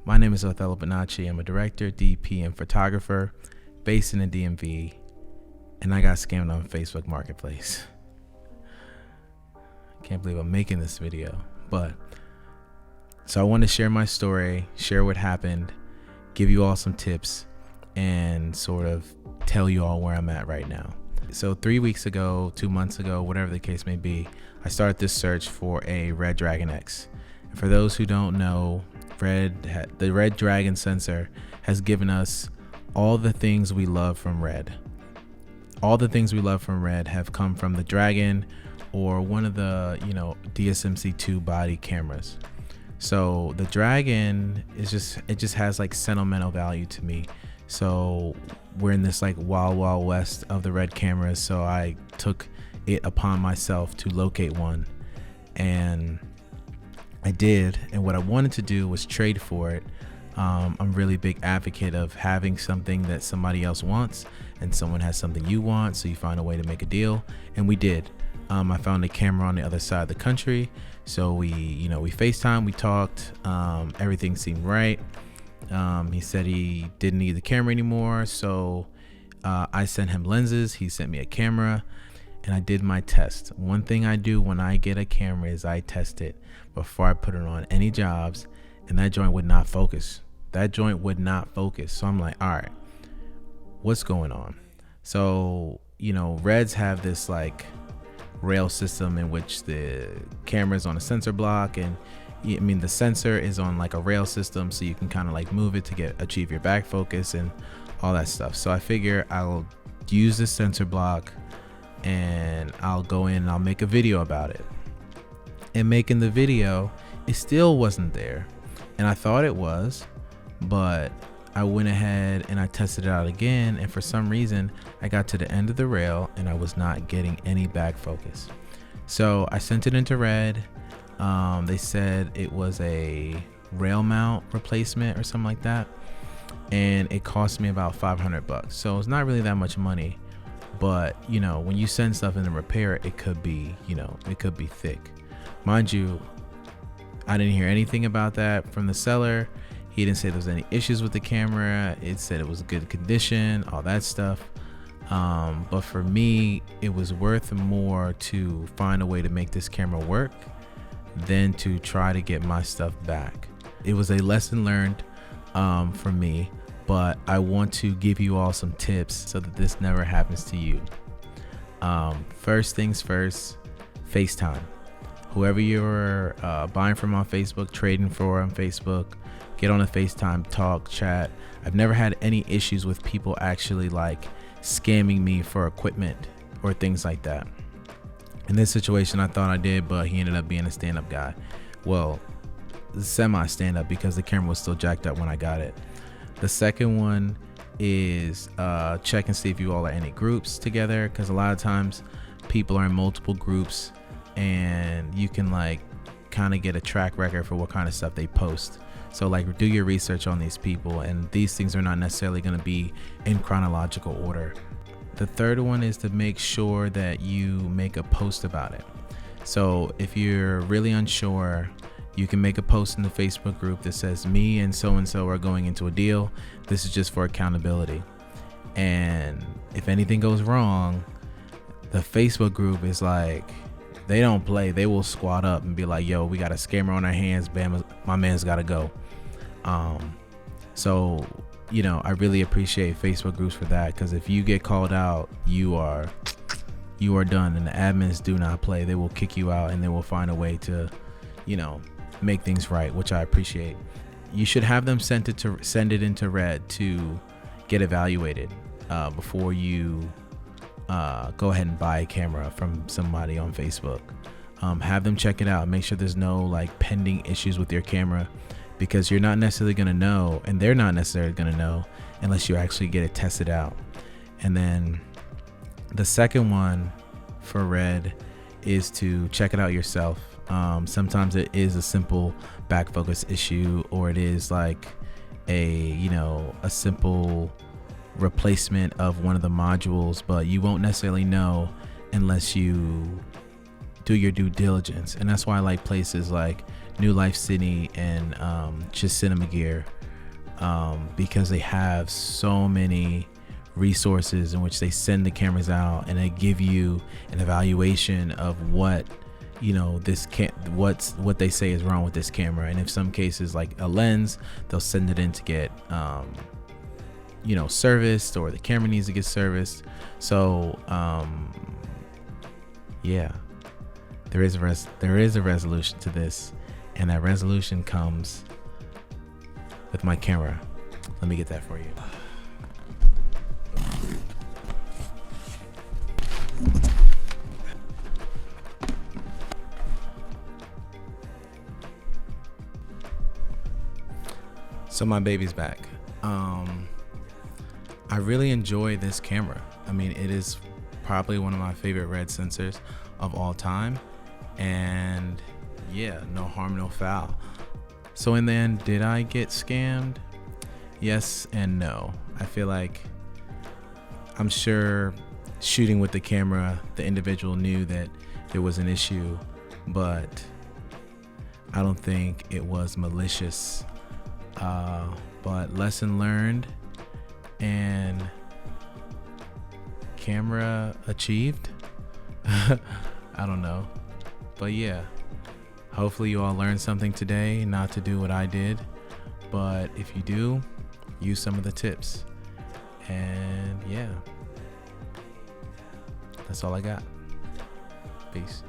My name is Othello Bonacci. I'm a director, DP, and photographer based in the DMV, and I got scammed on Facebook Marketplace. Can't believe I'm making this video, but so I want to share my story, share what happened, give you all some tips, and sort of tell you all where I'm at right now. So 3 weeks ago, 2 months ago, whatever the case may be, I started this search for a Red Dragon X. And for those who don't know, the Red Dragon sensor has given us all the things we love from Red. All the things we love from Red have come from the Dragon or one of the, DSMC2 body cameras. So the Dragon is just has like sentimental value to me. So we're in this like wild west of the Red cameras. So I took it upon myself to locate one, and I did. And what I wanted to do was trade for it. I'm a really big advocate of having something that somebody else wants and someone has something you want, so you find a way to make a deal. And we did. I found a camera on the other side of the country, so we FaceTime, we talked, everything seemed right. He said he didn't need the camera anymore, so I sent him lenses, he sent me a camera, and I did my test. One thing I do when I get a camera is I test it before I put it on any jobs, and that joint would not focus. So I'm like, all right, what's going on? So, Reds have this like rail system in which the camera's on a sensor block, and the sensor is on like a rail system, so you can kind of like move it to achieve your back focus and all that stuff. So I figure I'll use this sensor block and I'll go in and I'll make a video about it. And making the video, it still wasn't there, and I thought it was, but I went ahead and I tested it out again, and for some reason I got to the end of the rail and I was not getting any back focus. So I sent it into Red. They said it was a rail mount replacement or something like that, and it cost me about $500. So it's not really that much money, but when you send stuff in to repair it, it could be thick. Mind you, I didn't hear anything about that from the seller. He didn't say there was any issues with the camera. It said it was good condition, all that stuff. But for me, it was worth more to find a way to make this camera work than to try to get my stuff back. It was a lesson learned for me, but I want to give you all some tips so that this never happens to you. First things first, FaceTime. Whoever you're buying from on Facebook, trading for on Facebook, get on a FaceTime, talk, chat. I've never had any issues with people actually like scamming me for equipment or things like that. In this situation, I thought I did, but he ended up being a stand-up guy. Well, semi-stand-up, because the camera was still jacked up when I got it. The second one is check and see if you all are in any groups together, because a lot of times people are in multiple groups, and you can like kind of get a track record for what kind of stuff they post. So like do your research on these people, and these things are not necessarily going to be in chronological order. The third one is to make sure that you make a post about it. So if you're really unsure, you can make a post in the Facebook group that says me and so are going into a deal. This is just for accountability. And if anything goes wrong, the Facebook group is like, they don't play. They will squat up and be like, yo, we got a scammer on our hands. Bam, my man's got to go. So, I really appreciate Facebook groups for that, because if you get called out, you are done. And the admins do not play. They will kick you out, and they will find a way to, make things right, which I appreciate. You should have them send it into Red to get evaluated before you go ahead and buy a camera from somebody on Facebook. Have them check it out. Make sure there's no like pending issues with your camera, because you're not necessarily going to know, and they're not necessarily going to know unless you actually get it tested out. And then the second one for Red is to check it out yourself. Sometimes it is a simple back focus issue, or it is like a simple replacement of one of the modules, but you won't necessarily know unless you do your due diligence. And that's why I like places like New Life City and just Cinema Gear, because they have so many resources in which they send the cameras out and they give you an evaluation of what, you know, what they say is wrong with this camera. And in some cases, like a lens, they'll send it in to get you know, serviced, or the camera needs to get serviced. So yeah, there is a resolution to this, and that resolution comes with my camera. Let me get that for you. So my baby's back. I really enjoy this camera. I mean, it is probably one of my favorite red sensors of all time. And yeah, no harm, no foul. So in the end, did I get scammed? Yes and no. I feel like, I'm sure shooting with the camera, the individual knew that there was an issue, but I don't think it was malicious. But lesson learned, and camera achieved. I don't know, but yeah, hopefully you all learned something today, not to do what I did, but if you do, use some of the tips. And yeah, that's all I got. Peace.